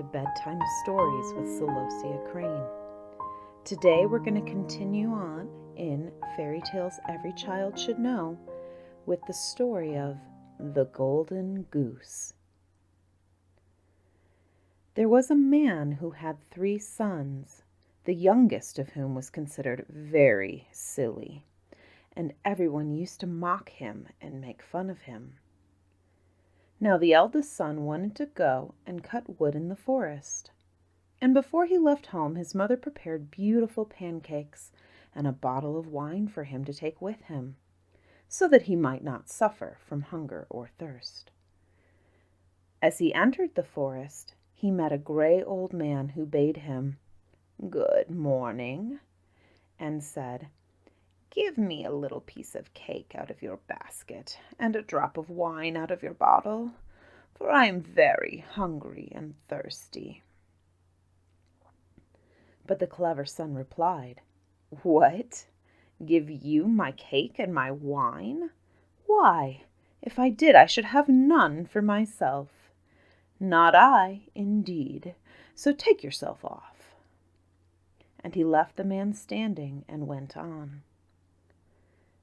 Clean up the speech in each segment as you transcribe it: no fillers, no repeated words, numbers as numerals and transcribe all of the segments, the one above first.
to Bedtime Stories with Celosia Crane. Today we're going to continue on in Fairy Tales Every Child Should Know with the story of the Golden Goose. There was a man who had 3 sons, the youngest of whom was considered very silly, and everyone used to mock him and make fun of him. Now the eldest son wanted to go and cut wood in the forest, and before he left home his mother prepared beautiful pancakes and a bottle of wine for him to take with him, so that he might not suffer from hunger or thirst. As he entered the forest, he met a gray old man who bade him "Good morning," and said, "Give me a little piece of cake out of your basket and a drop of wine out of your bottle, for I am very hungry and thirsty." But the clever son replied, "What? Give you my cake and my wine? Why, if I did, I should have none for myself. Not I, indeed, so take yourself off." And he left the man standing and went on.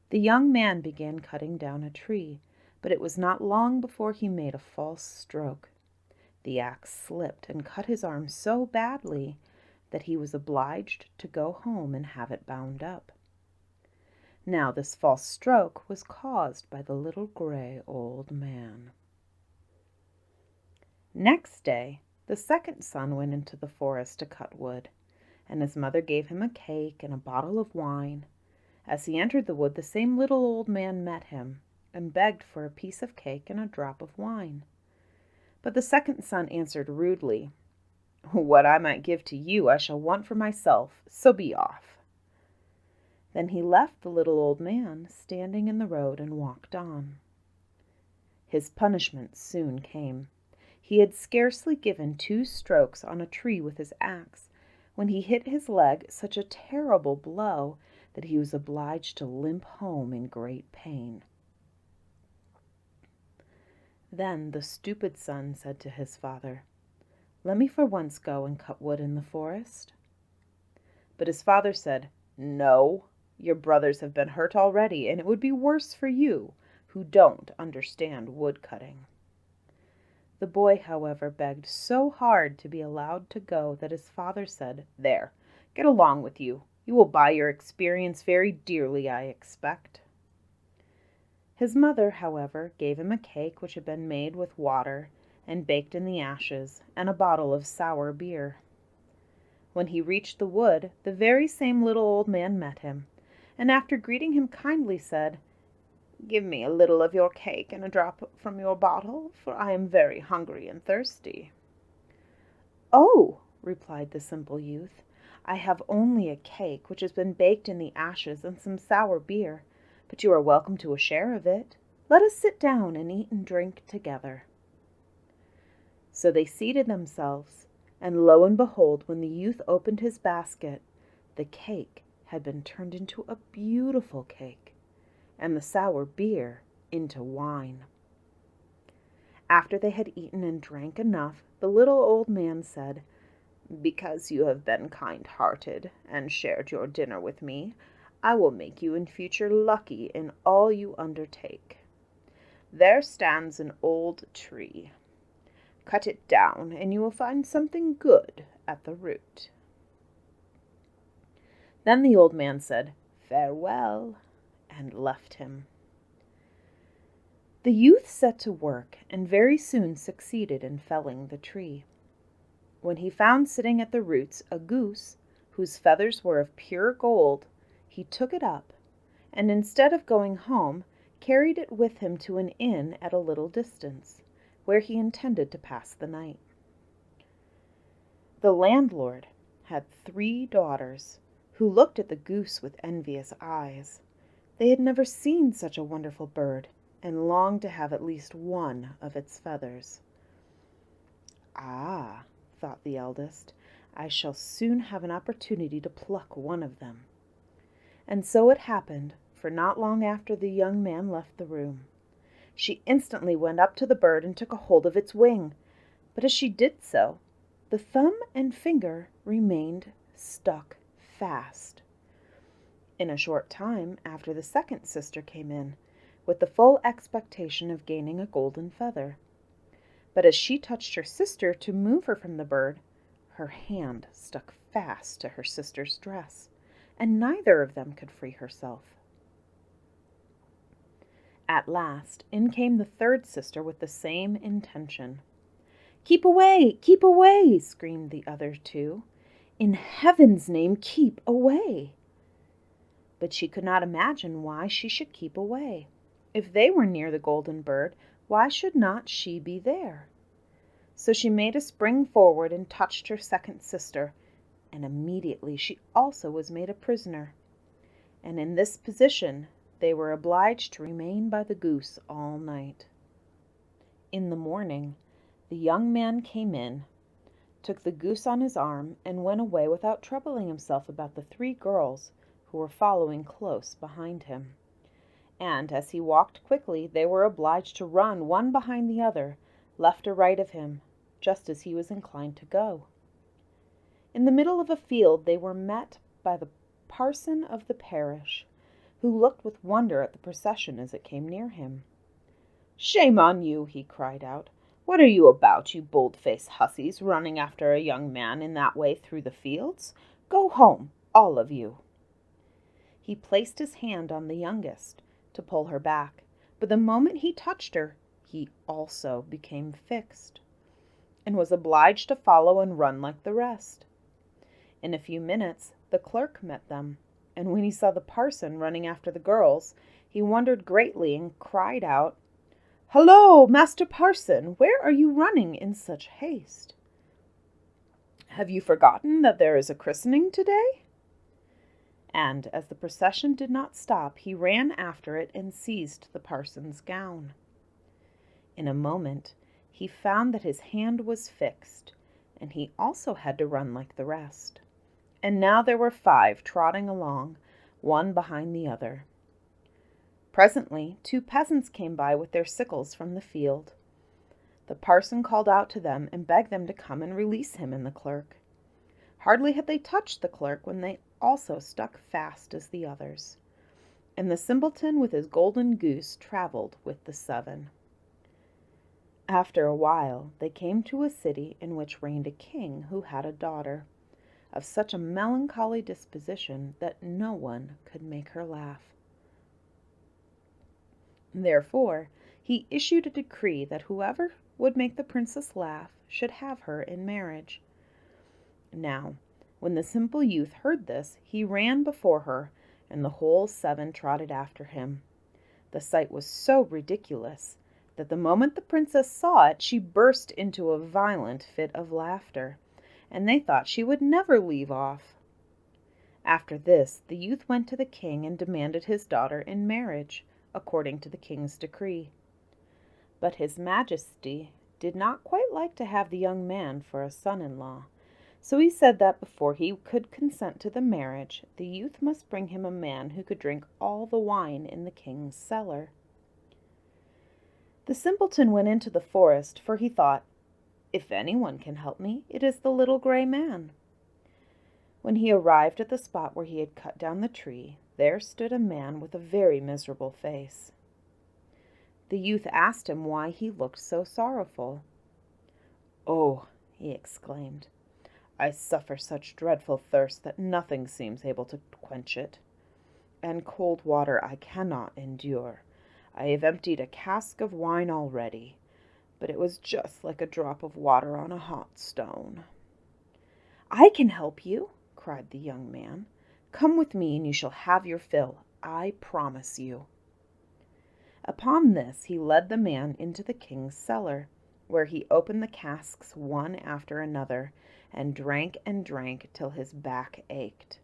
The young man began cutting down a tree, but it was not long before he made a false stroke. The axe slipped and cut his arm so badly that he was obliged to go home and have it bound up. Now this false stroke was caused by the little gray old man. Next day, the second son went into the forest to cut wood, and his mother gave him a cake and a bottle of wine. As he entered the wood, the same little old man met him and begged for a piece of cake and a drop of wine. But the second son answered rudely, "What I might give to you I shall want for myself, so be off." Then he left the little old man standing in the road and walked on. His punishment soon came. He had scarcely given 2 strokes on a tree with his axe when he hit his leg such a terrible blow that he was obliged to limp home in great pain. Then the stupid son said to his father, "Let me for once go and cut wood in the forest." But his father said, "No, your brothers have been hurt already, and it would be worse for you, who don't understand wood cutting." The boy, however, begged so hard to be allowed to go that his father said, "There, get along with you. You will buy your experience very dearly, I expect." His mother, however, gave him a cake which had been made with water and baked in the ashes, and a bottle of sour beer. When he reached the wood, the very same little old man met him, and after greeting him kindly said, "Give me a little of your cake and a drop from your bottle, for I am very hungry and thirsty." "Oh," replied the simple youth, "I have only a cake which has been baked in the ashes and some sour beer, but you are welcome to a share of it. Let us sit down and eat and drink together." So they seated themselves, and lo and behold, when the youth opened his basket, the cake had been turned into a beautiful cake, and the sour beer into wine. After they had eaten and drank enough, the little old man said, "Because you have been kind-hearted and shared your dinner with me, I will make you in future lucky in all you undertake. There stands an old tree. Cut it down, and you will find something good at the root." Then the old man said, "Farewell," and left him. The youth set to work, and very soon succeeded in felling the tree. When he found sitting at the roots a goose, whose feathers were of pure gold, he took it up, and instead of going home, carried it with him to an inn at a little distance, where he intended to pass the night. The landlord had 3 daughters, who looked at the goose with envious eyes. They had never seen such a wonderful bird, and longed to have at least one of its feathers. "Ah," thought the eldest, "I shall soon have an opportunity to pluck one of them." And so it happened, for not long after the young man left the room. She instantly went up to the bird and took a hold of its wing, but as she did so, the thumb and finger remained stuck fast. In a short time after, the second sister came in, with the full expectation of gaining a golden feather. But as she touched her sister to move her from the bird, her hand stuck fast to her sister's dress, and neither of them could free herself. At last, in came the third sister with the same intention. "Keep away!" screamed the other two. "In heaven's name, keep away!" But she could not imagine why she should keep away. If they were near the golden bird, why should not she be there? So she made a spring forward and touched her second sister, and immediately she also was made a prisoner. And in this position they were obliged to remain by the goose all night. In the morning, the young man came in, took the goose on his arm, and went away without troubling himself about the 3 girls who were following close behind him. And as he walked quickly, they were obliged to run one behind the other, left or right of him, just as he was inclined to go. In the middle of a field they were met by the parson of the parish, who looked with wonder at the procession as it came near him. "Shame on you!" he cried out. "What are you about, you bold-faced hussies, running after a young man in that way through the fields? Go home, all of you." He placed his hand on the youngest to pull her back, but the moment he touched her, he also became fixed, and was obliged to follow and run like the rest. In a few minutes the clerk met them, and when he saw the parson running after the girls, he wondered greatly and cried out, "Hullo, Master Parson, where are you running in such haste? Have you forgotten that there is a christening today?" And as the procession did not stop, he ran after it and seized the parson's gown. In a moment he found that his hand was fixed, and he also had to run like the rest. And now there were 5 trotting along, one behind the other. Presently 2 peasants came by with their sickles from the field. The parson called out to them and begged them to come and release him and the clerk. Hardly had they touched the clerk when they also stuck fast as the others, and the simpleton with his golden goose traveled with the 7. After a while they came to a city in which reigned a king who had a daughter of such a melancholy disposition that no one could make her laugh. Therefore he issued a decree that whoever would make the princess laugh should have her in marriage. Now, when the simple youth heard this, he ran before her, and the whole 7 trotted after him. The sight was so ridiculous that the moment the princess saw it, she burst into a violent fit of laughter, and they thought she would never leave off. After this, the youth went to the king and demanded his daughter in marriage, according to the king's decree. But his majesty did not quite like to have the young man for a son-in-law, so he said that before he could consent to the marriage, the youth must bring him a man who could drink all the wine in the king's cellar. The simpleton went into the forest, for he thought, "If anyone can help me, it is the little gray man." When he arrived at the spot where he had cut down the tree, there stood a man with a very miserable face. The youth asked him why he looked so sorrowful. "Oh," he exclaimed, "I suffer such dreadful thirst that nothing seems able to quench it. And cold water I cannot endure. I have emptied a cask of wine already, but it was just like a drop of water on a hot stone." "I can help you," cried the young man. "Come with me and you shall have your fill, I promise you." Upon this he led the man into the king's cellar, where he opened the casks one after another, and drank till his back ached,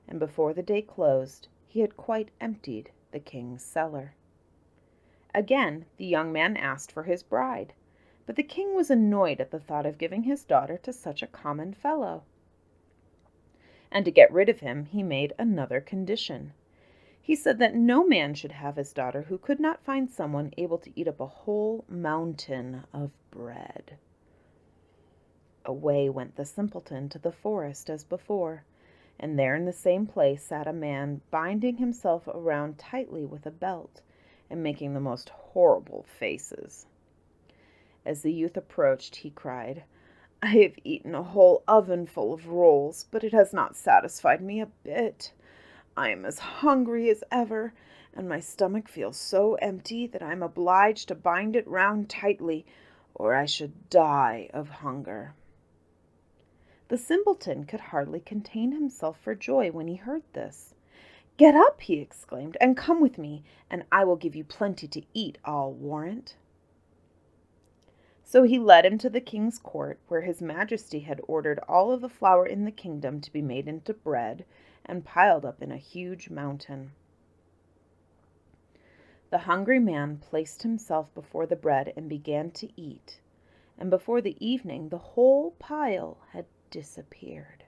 and before the day closed he had quite emptied the king's cellar. Again the young man asked for his bride, but the king was annoyed at the thought of giving his daughter to such a common fellow, and to get rid of him he made another condition. He said that no man should have his daughter who could not find someone able to eat up a whole mountain of bread. Away went the simpleton to the forest as before, and there in the same place sat a man binding himself around tightly with a belt and making the most horrible faces. As the youth approached, he cried, "I have eaten a whole oven full of rolls, but it has not satisfied me a bit. I am as hungry as ever, and my stomach feels so empty that I am obliged to bind it round tightly, or I should die of hunger." The simpleton could hardly contain himself for joy when he heard this. "Get up," he exclaimed, "and come with me, and I will give you plenty to eat, I'll warrant." So he led him to the king's court, where his majesty had ordered all of the flour in the kingdom to be made into bread and piled up in a huge mountain. The hungry man placed himself before the bread and began to eat, and before the evening the whole pile had disappeared.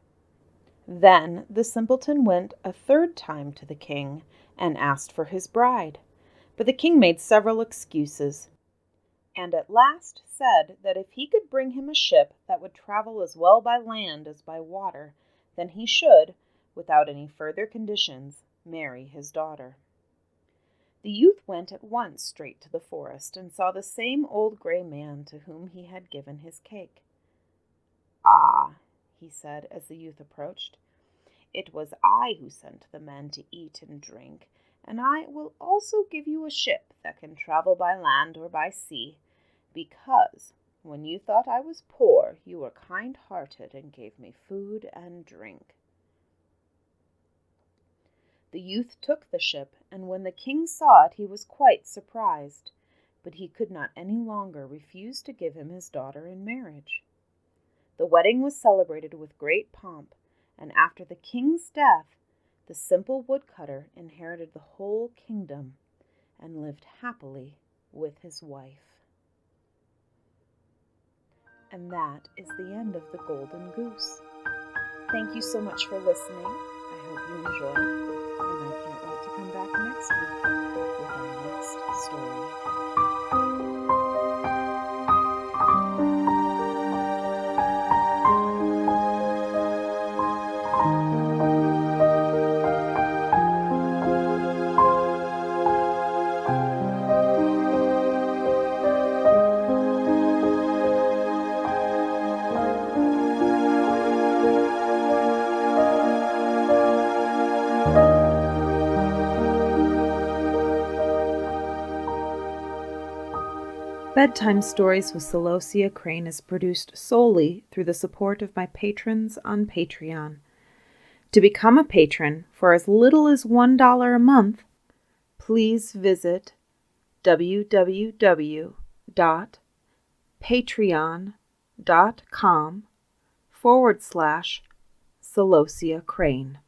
Then the simpleton went a third time to the king and asked for his bride, but the king made several excuses, and at last said that if he could bring him a ship that would travel as well by land as by water, then he should, without any further conditions, marry his daughter. The youth went at once straight to the forest and saw the same old gray man to whom he had given his cake. "Ah," he said as the youth approached, "it was I who sent the men to eat and drink, and I will also give you a ship that can travel by land or by sea, because when you thought I was poor, you were kind-hearted and gave me food and drink." The youth took the ship, and when the king saw it, he was quite surprised, but he could not any longer refuse to give him his daughter in marriage. The wedding was celebrated with great pomp, and after the king's death, the simple woodcutter inherited the whole kingdom and lived happily with his wife. And that is the end of The Golden Goose. Thank you so much for listening. I hope you enjoyed, and I can't wait to come back next week with our next story. Bedtime Stories with Celosia Crane is produced solely through the support of my patrons on Patreon. To become a patron for as little as $1 a month, please visit www.patreon.com/Celosia Crane.